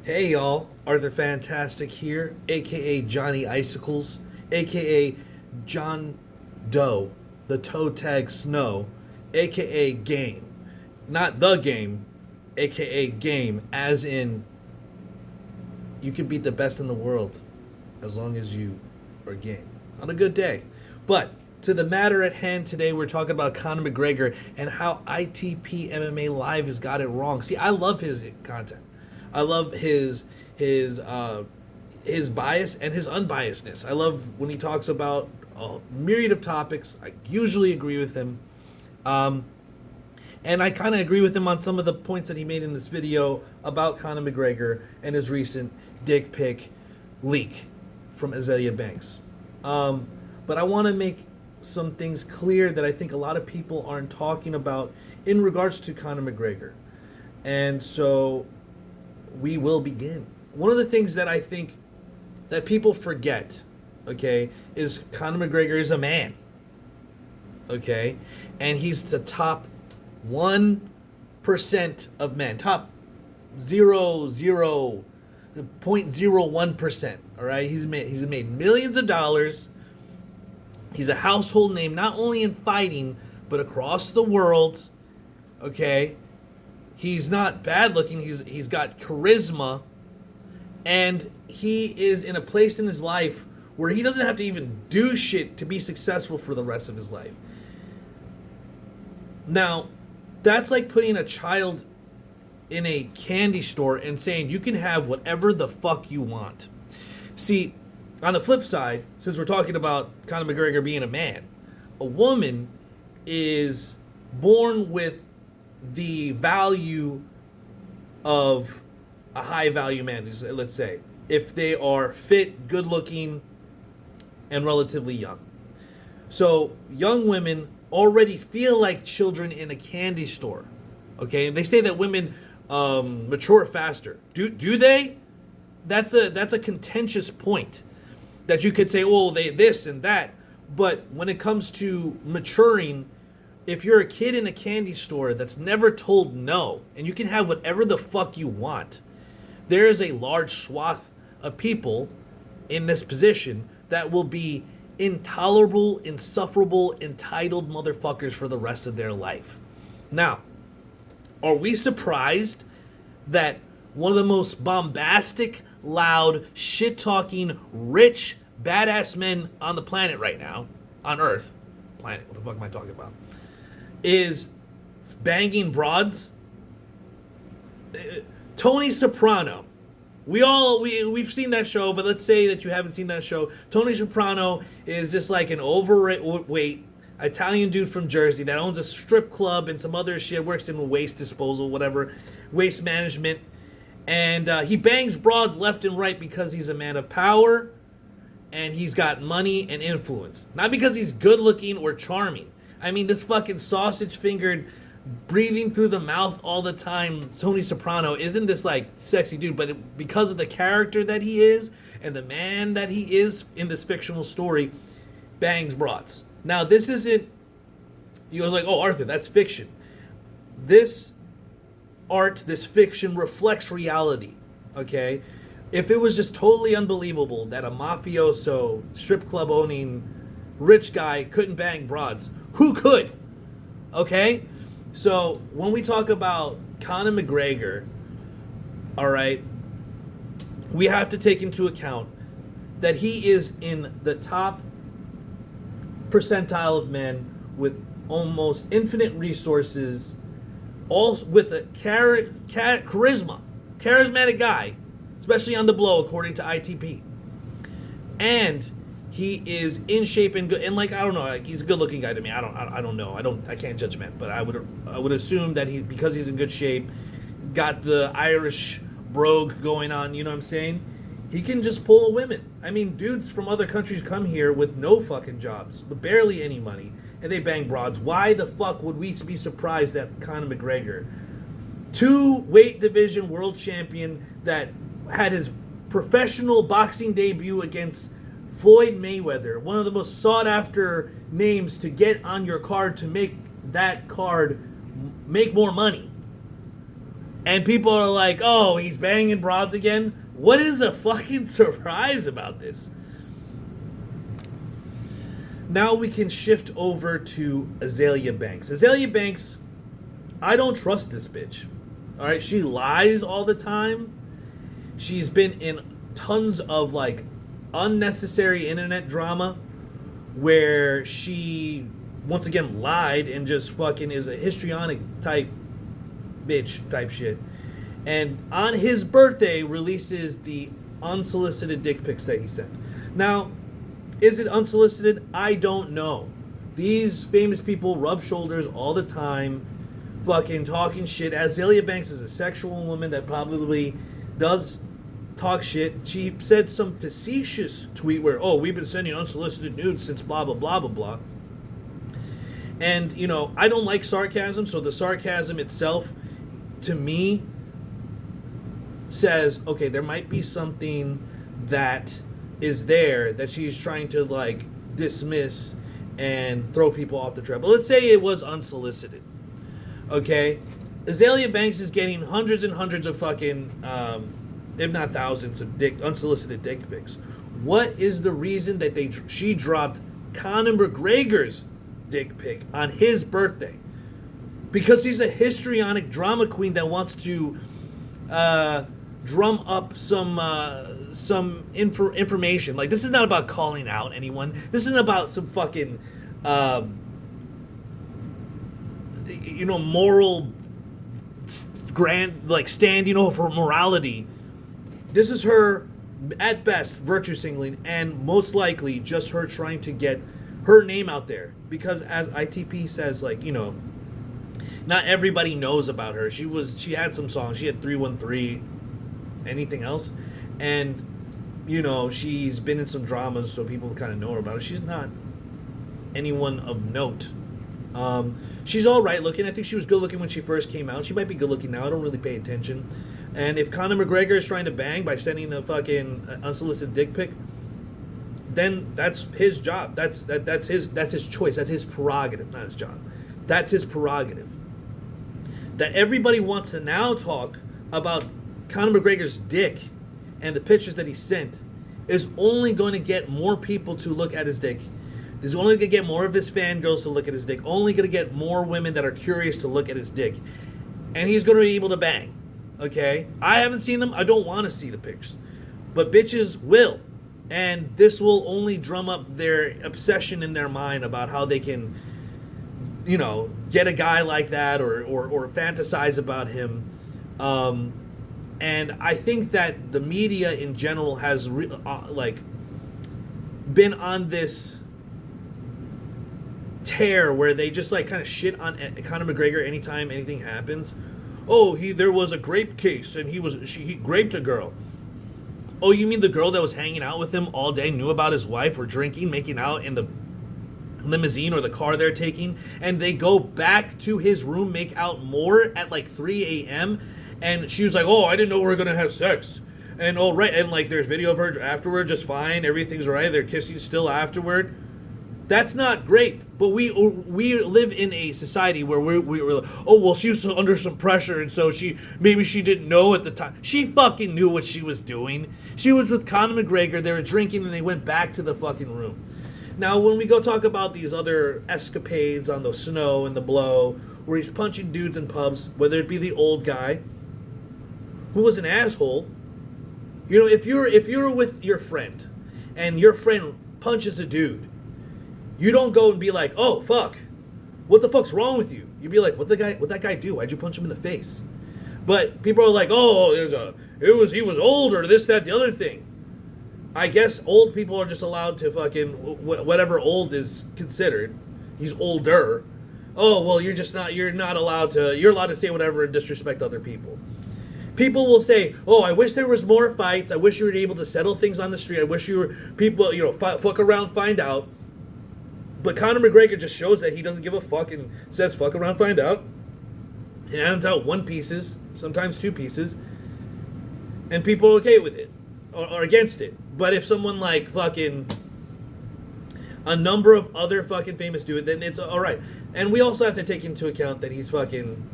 Hey y'all, Arthur Fantastic here, aka Johnny Icicles, aka John Doe, the toe tag snow, aka Game. Not the game, aka Game, as in you can beat the best in the world as long as you are game on a good day. But to the matter at hand today, we're talking about Conor McGregor and how ITP MMA Live has got it wrong. See, I love his content. I love his bias and his unbiasedness. I love when he talks about a myriad of topics. I usually agree with him. And I kind of agree with him on some of the points that he made in this video about Conor McGregor and his recent dick pic leak from Azalea Banks. But I want to make some things clear that I think a lot of people aren't talking about in regards to Conor McGregor. And so we will begin. One of the things that I think that people forget, okay, is Conor McGregor is a man. Okay? And he's the top 1% of men. Top 0.01%. All right? He's made millions of dollars. He's a household name not only in fighting but across the world. Okay? He's not bad looking. He's got charisma, and he is in a place in his life where he doesn't have to even do shit to be successful for the rest of his life. Now, that's like putting a child in a candy store and saying you can have whatever the fuck you want. See, on the flip side, since we're talking about Conor McGregor being a man, a woman is born with the value of a high value man, let's say, if they are fit, good looking, and relatively young. So young women already feel like children in a candy store. Okay, they say that women mature faster. Do they? That's a contentious point that you could say, oh, they this and that. But when it comes to maturing, if you're a kid in a candy store that's never told no, and you can have whatever the fuck you want, there is a large swath of people in this position that will be intolerable, insufferable, entitled motherfuckers for the rest of their life. Now, are we surprised that one of the most bombastic, loud, shit-talking, rich, badass men on the planet right now, on Earth, planet, what the fuck am I talking about, is banging broads? Tony Soprano. We've seen that show, but let's say that you haven't seen that show. Tony Soprano is just like an overweight Italian dude from Jersey that owns a strip club and some other shit, works in waste disposal, whatever, waste management. And he bangs broads left and right because he's a man of power and he's got money and influence. Not because he's good looking or charming. I mean, this fucking sausage-fingered, breathing through the mouth all the time Tony Soprano isn't this like sexy dude, but because of the character that he is and the man that he is in this fictional story, bangs broads. Now, this isn't, you're like, oh, Arthur, that's fiction. This art, this fiction reflects reality, okay? If it was just totally unbelievable that a mafioso, strip club owning, rich guy couldn't bang broads, who could? Okay? So when we talk about Conor McGregor, all right, we have to take into account that he is in the top percentile of men with almost infinite resources, all with a charismatic guy, especially on the blow, according to ITP. And he is in shape and good, and like, I don't know, like, he's a good-looking guy to me. I don't know. I can't judge men, but I would assume that because he's in good shape, got the Irish brogue going on. You know what I'm saying? He can just pull women. I mean, dudes from other countries come here with no fucking jobs, with barely any money, and they bang broads. Why the fuck would we be surprised that Conor McGregor, 2-weight division world champion that had his professional boxing debut against Floyd Mayweather, one of the most sought-after names to get on your card to make that card make more money, And people are like, oh, he's banging broads again. What is a fucking surprise about this? Now we can shift over to Azalea Banks. Azalea Banks, I don't trust this bitch. All right, she lies all the time. She's been in tons of like unnecessary internet drama where she once again lied and just fucking is a histrionic type bitch type shit. And on his birthday releases the unsolicited dick pics that he sent. Now, is it unsolicited? I don't know. These famous people rub shoulders all the time, fucking talking shit. Azalea Banks is a sexual woman that probably does talk shit. She said some facetious tweet where, oh, we've been sending unsolicited nudes since blah, blah, blah, blah, blah. And, you know, I don't like sarcasm, so the sarcasm itself, to me, says, okay, there might be something that is there that she's trying to, like, dismiss and throw people off the trail. But let's say it was unsolicited, okay? Azalea Banks is getting hundreds and hundreds of fucking, if not thousands of unsolicited dick pics. What is the reason that she dropped Conor McGregor's dick pic on his birthday? Because she's a histrionic drama queen that wants to drum up some information. Like, this is not about calling out anyone. This isn't about some fucking moral grand, like, stand, for morality. This is her, at best, virtue signaling, and most likely just her trying to get her name out there. Because as ITP says, like, not everybody knows about her. She had some songs. She had 313, anything else. And, she's been in some dramas, so people kind of know her about it. She's not anyone of note. She's all right looking. I think she was good looking when she first came out. She might be good looking now. I don't really pay attention. And if Conor McGregor is trying to bang by sending the fucking unsolicited dick pic, then that's his job. That's his choice. That's his prerogative, not his job. That's his prerogative. That everybody wants to now talk about Conor McGregor's dick and the pictures that he sent is only going to get more people to look at his dick. Is only going to get more of his fangirls to look at his dick. Only going to get more women that are curious to look at his dick. And he's going to be able to bang. Okay? I haven't seen them. I don't want to see the pics. But bitches will. And this will only drum up their obsession in their mind about how they can, get a guy like that or fantasize about him. And I think that the media in general has been on this tear where they just kind of shit on Conor McGregor anytime anything happens. Oh, there was a grape case and he raped a girl. Oh, you mean the girl that was hanging out with him all day knew about his wife or drinking, making out in the limousine or the car they're taking, and they go back to his room, make out more at 3 a.m. And she was like, oh, I didn't know we were going to have sex. And oh, right. And there's video of her afterward, just fine. Everything's right. They're kissing still afterward. That's not great. But we live in a society where we're like, oh, well, she was under some pressure. And so maybe she didn't know at the time. She fucking knew what she was doing. She was with Conor McGregor. They were drinking and they went back to the fucking room. Now, when we go talk about these other escapades on the snow and the blow, where he's punching dudes in pubs, whether it be the old guy, who was an asshole, if you're with your friend, and your friend punches a dude, you don't go and be like, oh, fuck, what the fuck's wrong with you? You'd be like, what'd that guy do? Why'd you punch him in the face? But people are like, oh, he was older, this, that, the other thing. I guess old people are just allowed to fucking, whatever old is considered. He's older. Oh, well, you're allowed to say whatever and disrespect other people. People will say, oh, I wish there was more fights. I wish you were able to settle things on the street. I wish people, fuck around, find out. But Conor McGregor just shows that he doesn't give a fuck and says, fuck around, find out. He hands out 1 pieces, sometimes 2 pieces. And people are okay with it. Or against it. But if someone fucking a number of other fucking famous do it, then it's alright. And we also have to take into account that he's fucking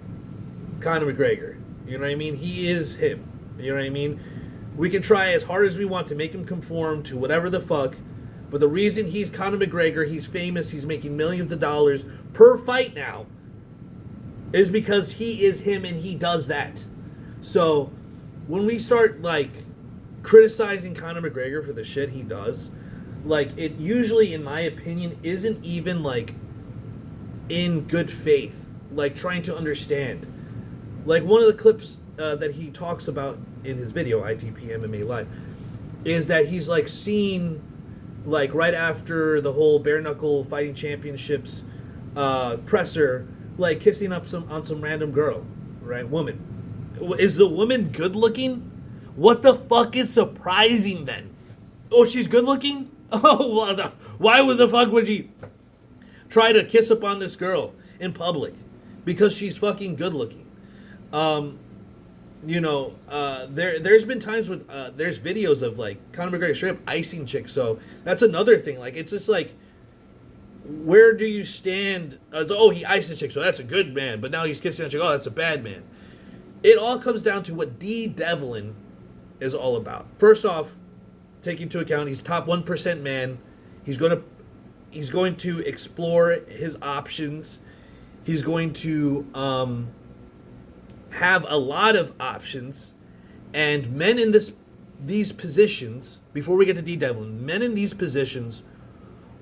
Conor McGregor. You know what I mean? He is him. You know what I mean? We can try as hard as we want to make him conform to whatever the fuck, but the reason he's Conor McGregor, he's famous, he's making millions of dollars per fight now, is because he is him and he does that. So when we start like criticizing Conor McGregor for the shit he does, like it usually, in my opinion, isn't even like in good faith, like trying to understand. Like one of the clips that he talks about in his video, ITP MMA Live, is that he's like seen, like right after the whole bare knuckle fighting championships presser, like kissing up on some random girl, right? Woman. Is the woman good looking? What the fuck is surprising then? Oh, she's good looking? Oh, why the fuck would she try to kiss up on this girl in public? Because she's fucking good looking. There's been times with there's videos of like Conor McGregor straight up icing chicks. So that's another thing. Like it's just like, where do you stand? He iced a chick, so that's a good man. But now he's kissing a chick. Oh, that's a bad man. It all comes down to what D-Devlin is all about. First off, take into account he's top 1% man. He's going to explore his options. He's going to have a lot of options, and men in these positions, before we get to D-Devlin, men in these positions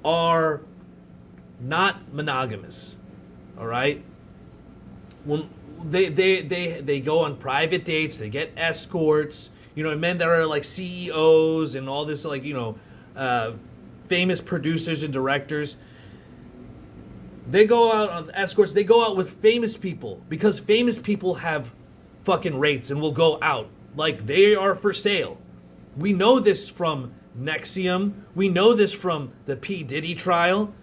are not monogamous. All right? When they go on private dates, they get escorts, men that are like CEOs and all this, like, famous producers and directors. They go out on escorts. They go out with famous people because famous people have fucking rates and will go out like they are for sale. We know this from Nexium. We know this from the P. Diddy trial.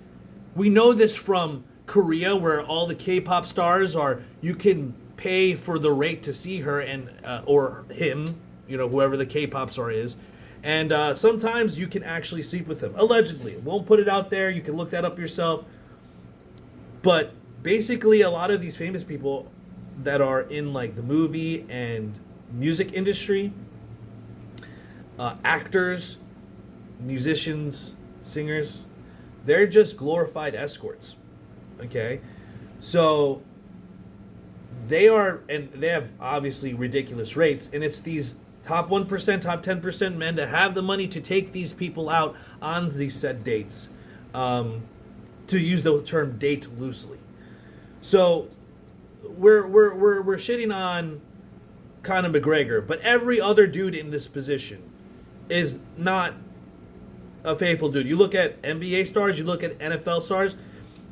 We know this from Korea, where all the K-pop stars are, you can pay for the rate to see her and or him, whoever the K-pop star is. And sometimes you can actually sleep with them. Allegedly. Won't put it out there. You can look that up yourself. But basically, a lot of these famous people that are in like the movie and music industry, actors, musicians, singers, they're just glorified escorts. Okay? So they have obviously ridiculous rates, and it's these top 1%, top 10% men that have the money to take these people out on these set dates. To use the term date loosely. So we're shitting on Conor McGregor, but every other dude in this position is not a faithful dude. You look at NBA stars, you look at NFL stars,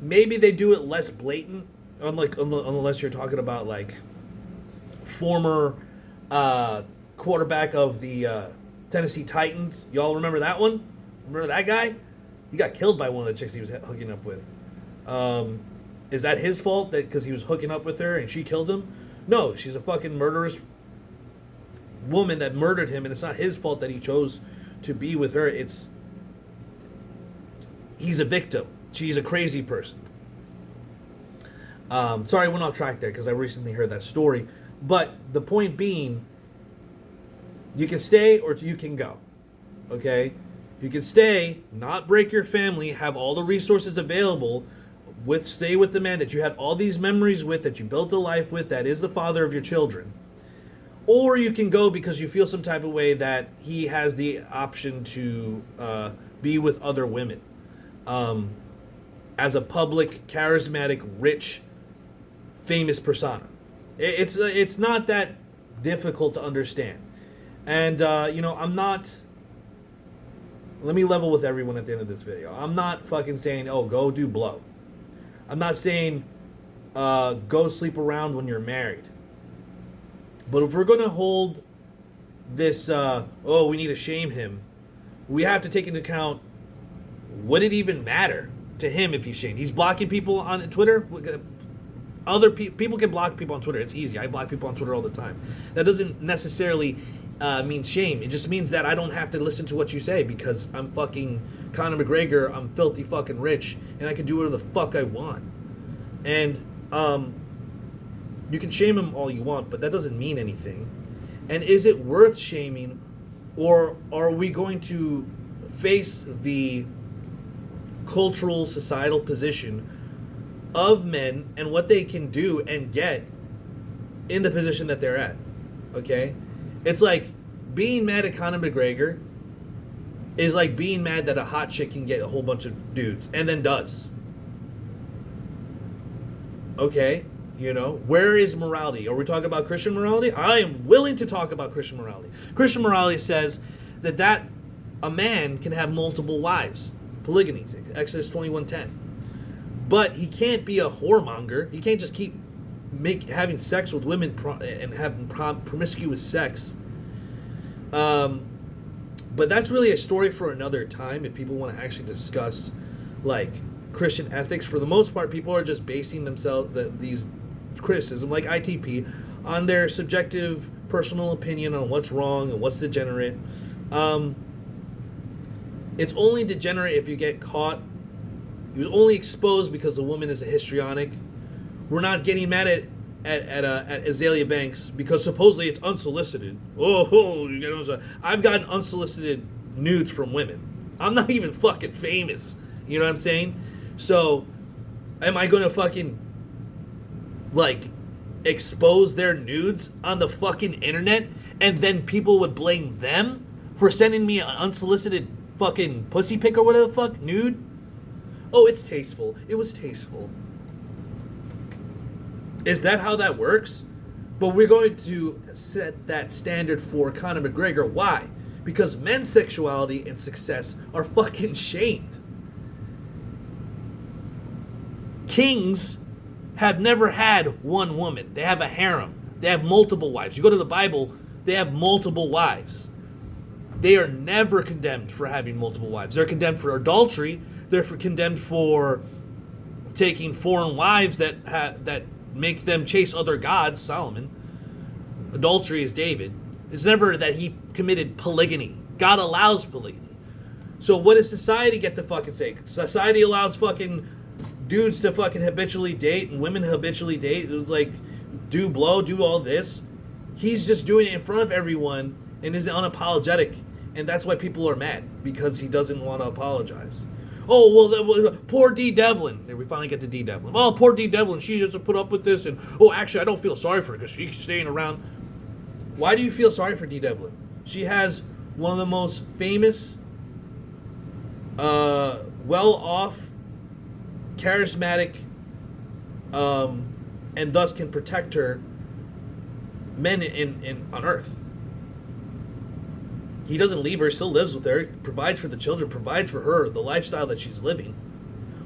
maybe they do it less blatant, unless you're talking about like former quarterback of the Tennessee Titans. Y'all remember that one? Remember that guy? He got killed by one of the chicks he was hooking up with. Is that his fault that because he was hooking up with her and she killed him? No, she's a fucking murderous woman that murdered him, and it's not his fault that he chose to be with her. He's a victim. She's a crazy person. Sorry, I went off track there because I recently heard that story. But the point being, you can stay or you can go. Okay? You can stay, not break your family, have all the resources available, stay with the man that you had all these memories with, that you built a life with, that is the father of your children. Or you can go because you feel some type of way that he has the option to be with other women. As a public, charismatic, rich, famous persona. It's not that difficult to understand. And, I'm not... Let me level with everyone at the end of this video. I'm not fucking saying, go do blow. I'm not saying go sleep around when you're married. But if we're going to hold this, we need to shame him, we have to take into account, would it even matter to him if he's shamed? He's blocking people on Twitter. Other people can block people on Twitter. It's easy. I block people on Twitter all the time. That doesn't necessarily means shame. It just means that I don't have to listen to what you say because I'm fucking Conor McGregor. I'm filthy fucking rich, and I can do whatever the fuck I want. And You can shame him all you want, but that doesn't mean anything. And is it worth shaming, or are we going to face the cultural, societal position of men and what they can do and get in the position that they're at? Okay? It's like being mad at Conor McGregor is like being mad that a hot chick can get a whole bunch of dudes and then does. Okay? You know, where is morality? Are we talking about Christian morality? I am willing to talk about Christian morality. Christian morality says that a man can have multiple wives. Polygamy, Exodus 21:10. But he can't be a whoremonger. He can't just keep having sex with women and having promiscuous sex. But that's really a story for another time if people want to actually discuss like Christian ethics. For the most part, people are just basing these criticism, like ITP, on their subjective personal opinion on what's wrong and what's degenerate. It's only degenerate if you get caught. He was only exposed because the woman is a histrionic. We're not getting mad at Azalea Banks because supposedly it's unsolicited. You get I've gotten unsolicited nudes from women. I'm not even fucking famous. You know what I'm saying? So, am I going to fucking like expose their nudes on the fucking internet and then people would blame them for sending me an unsolicited fucking pussy pic or whatever the fuck nude? Oh, it's tasteful. It was tasteful. Is that how that works? But we're going to set that standard for Conor McGregor. Why? Because men's sexuality and success are fucking shamed. Kings have never had one woman. They have a harem. They have multiple wives. You go to the Bible, they have multiple wives. They are never condemned for having multiple wives. They're condemned for adultery. They're condemned for taking foreign wives that make them chase other gods. Solomon. Adultery is David. It's never that he committed polygamy. God allows polygamy. So what does society get to fucking say? Society allows fucking dudes to fucking habitually date and women habitually date. It's like, do all this. He's just doing it in front of everyone and is unapologetic. And that's why people are mad, because he doesn't want to apologize. Oh, well, poor D. Devlin. There, we finally get to D. Devlin. Oh, poor D. Devlin. She has to put up with this. And, oh, actually, I don't feel sorry for her because she's staying around. Why do you feel sorry for D. Devlin? She has one of the most famous, well-off, charismatic, and thus can protect her men on Earth. He doesn't leave her, still lives with her, provides for the children, provides for her the lifestyle that she's living.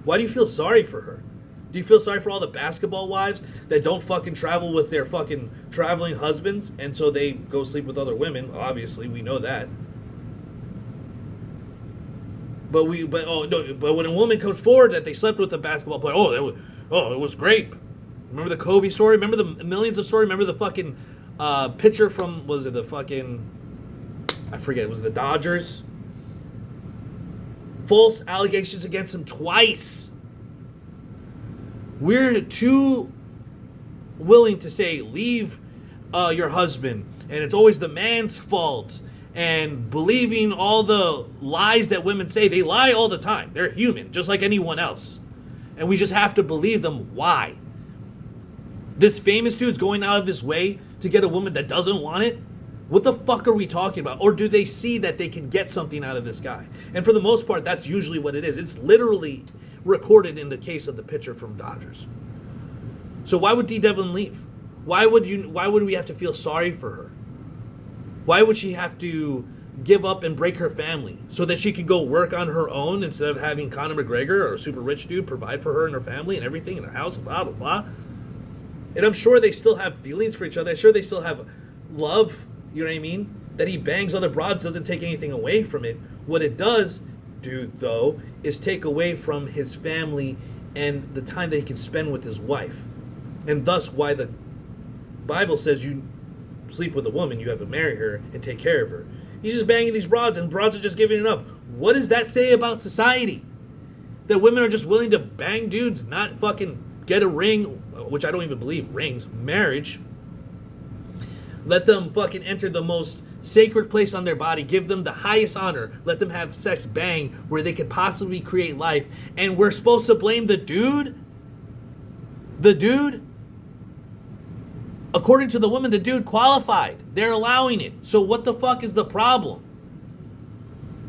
Why do you feel sorry for her? Do you feel sorry for all the basketball wives that don't fucking travel with their fucking traveling husbands, and so they go sleep with other women? Obviously, we know that. But when a woman comes forward that they slept with a basketball player, it was great. Remember the Kobe story? Remember the millions of stories? Remember the fucking picture from, was it the fucking, I forget, it was the Dodgers? False allegations against him twice. We're too willing to say, leave your husband, and it's always the man's fault, and believing all the lies that women say. They lie all the time. They're human, just like anyone else. And we just have to believe them. Why? This famous dude's going out of his way to get a woman that doesn't want it? What the fuck are we talking about? Or do they see that they can get something out of this guy? And for the most part, that's usually what it is. It's literally recorded in the case of the pitcher from Dodgers. So why would D. Devlin leave? Why would we have to feel sorry for her? Why would she have to give up and break her family so that she could go work on her own instead of having Conor McGregor or a super rich dude provide for her and her family and everything in her house, blah, blah, blah? And I'm sure they still have feelings for each other. I'm sure they still have love, you know what I mean? That he bangs other broads doesn't take anything away from it. What it does do, though, is take away from his family and the time that he can spend with his wife. And thus why the Bible says you sleep with a woman, you have to marry her and take care of her. He's just banging these broads, and broads are just giving it up. What does that say about society? That women are just willing to bang dudes, not fucking get a ring, which I don't even believe, rings, marriage. Let them fucking enter the most sacred place on their body. Give them the highest honor. Let them have sex bang where they could possibly create life. And we're supposed to blame the dude? The dude? According to the woman, the dude qualified. They're allowing it. So what the fuck is the problem?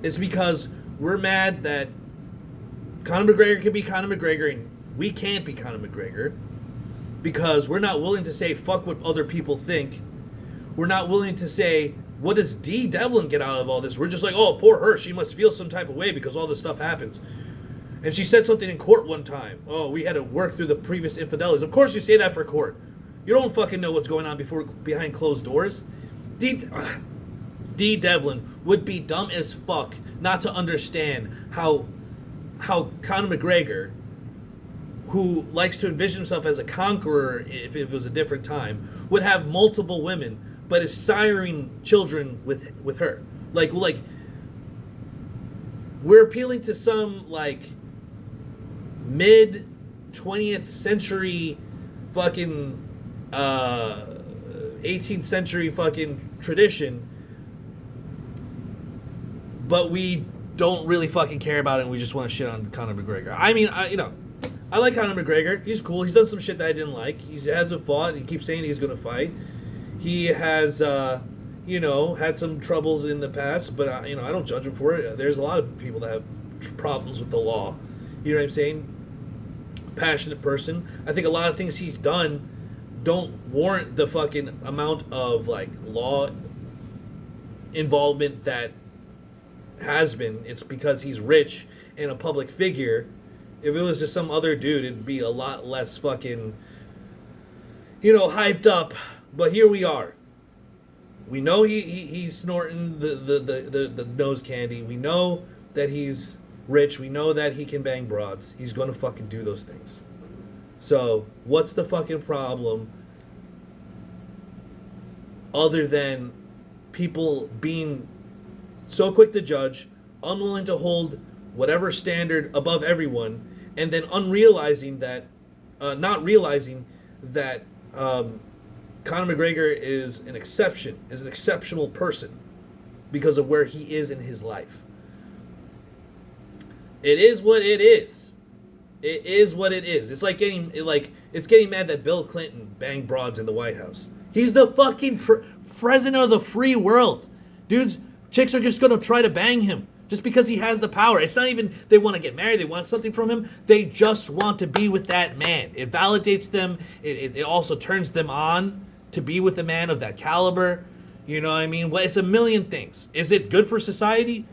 It's because we're mad that Conor McGregor can be Conor McGregor and we can't be Conor McGregor because we're not willing to say fuck what other people think. We're not willing to say, what does D. Devlin get out of all this? We're just like, oh, poor her. She must feel some type of way because all this stuff happens. And she said something in court one time. Oh, we had to work through the previous infidelities. Of course you say that for court. You don't fucking know what's going on behind closed doors. D. Devlin would be dumb as fuck not to understand how Conor McGregor, who likes to envision himself as a conqueror if it was a different time, would have multiple women, but is siring children with her. Like we're appealing to some like mid 20th century fucking 18th century fucking tradition, but we don't really fucking care about it and we just want to shit on Conor McGregor. I mean, I like Conor McGregor. He's cool. He's done some shit that I didn't like. He hasn't fought. He keeps saying he's going to fight. He has, had some troubles in the past, but, I don't judge him for it. There's a lot of people that have problems with the law. You know what I'm saying? Passionate person. I think a lot of things he's done don't warrant the fucking amount of, like, law involvement that has been. It's because he's rich and a public figure. If it was just some other dude, it'd be a lot less fucking, hyped up. But here we are. We know he's snorting the nose candy. We know that he's rich. We know that he can bang broads. He's going to fucking do those things. So what's the fucking problem other than people being so quick to judge, unwilling to hold whatever standard above everyone, and then not realizing that Conor McGregor is an exceptional person because of where he is in his life. It is what it is. It is what it is. It's like getting mad that Bill Clinton banged broads in the White House. He's the fucking president of the free world. Chicks are just going to try to bang him just because he has the power. It's not even they want to get married. They want something from him. They just want to be with that man. It validates them. It also turns them on to be with a man of that caliber. You know what I mean? Well, it's a million things. Is it good for society?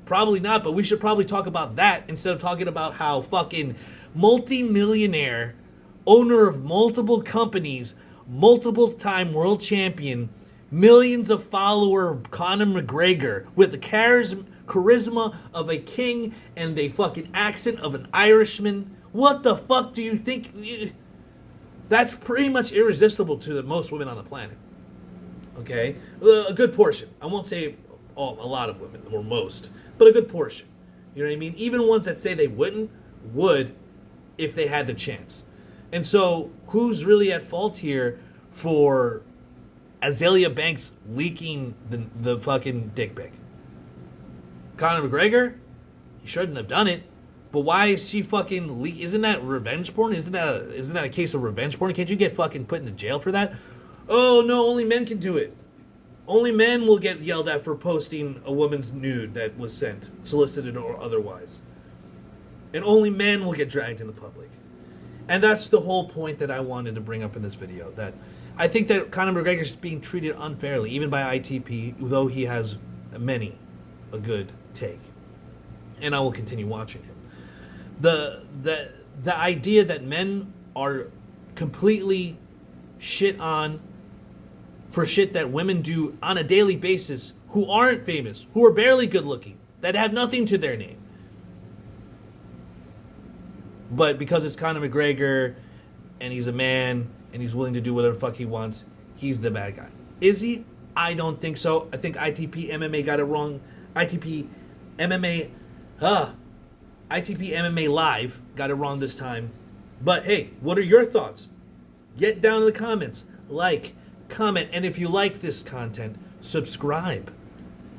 Probably not, but we should probably talk about that instead of talking about how fucking multi-millionaire, owner of multiple companies, multiple-time world champion, millions of follower Conor McGregor with the charisma of a king and a fucking accent of an Irishman. What the fuck do you think? That's pretty much irresistible to most women on the planet. Okay? A good portion. I won't say a lot of women, or most, but a good portion. You know what I mean? Even ones that say they would if they had the chance. And so, who's really at fault here for Azalea Banks leaking the fucking dick pic? Conor McGregor? He shouldn't have done it. But why is she fucking leak? Isn't that revenge porn? Isn't that a case of revenge porn? Can't you get fucking put into jail for that? Oh no, only men can do it. Only men will get yelled at for posting a woman's nude that was sent, solicited or otherwise. And only men will get dragged in the public. And that's the whole point that I wanted to bring up in this video. That I think that Conor McGregor is being treated unfairly, even by ITP, though he has many a good take. And I will continue watching him. The idea that men are completely shit on for shit that women do on a daily basis, who aren't famous, who are barely good looking, that have nothing to their name. But because it's Conor McGregor and he's a man and he's willing to do whatever the fuck he wants, he's the bad guy. Is he? I don't think so. I think ITP MMA got it wrong. ITP MMA Live got it wrong this time. But hey, what are your thoughts? Get down in the comments, like, comment, and if you like this content, subscribe.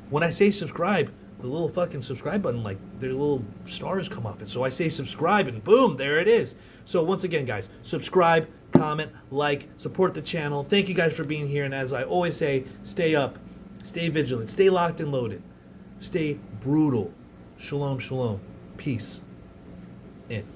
When I say subscribe, the little fucking subscribe button, like, their little stars come off it. So I say subscribe, and boom, there it is. So once again, guys, subscribe, comment, like, support the channel. Thank you guys for being here, and as I always say, stay up, stay vigilant, stay locked and loaded, stay brutal. Shalom, shalom. Peace. In.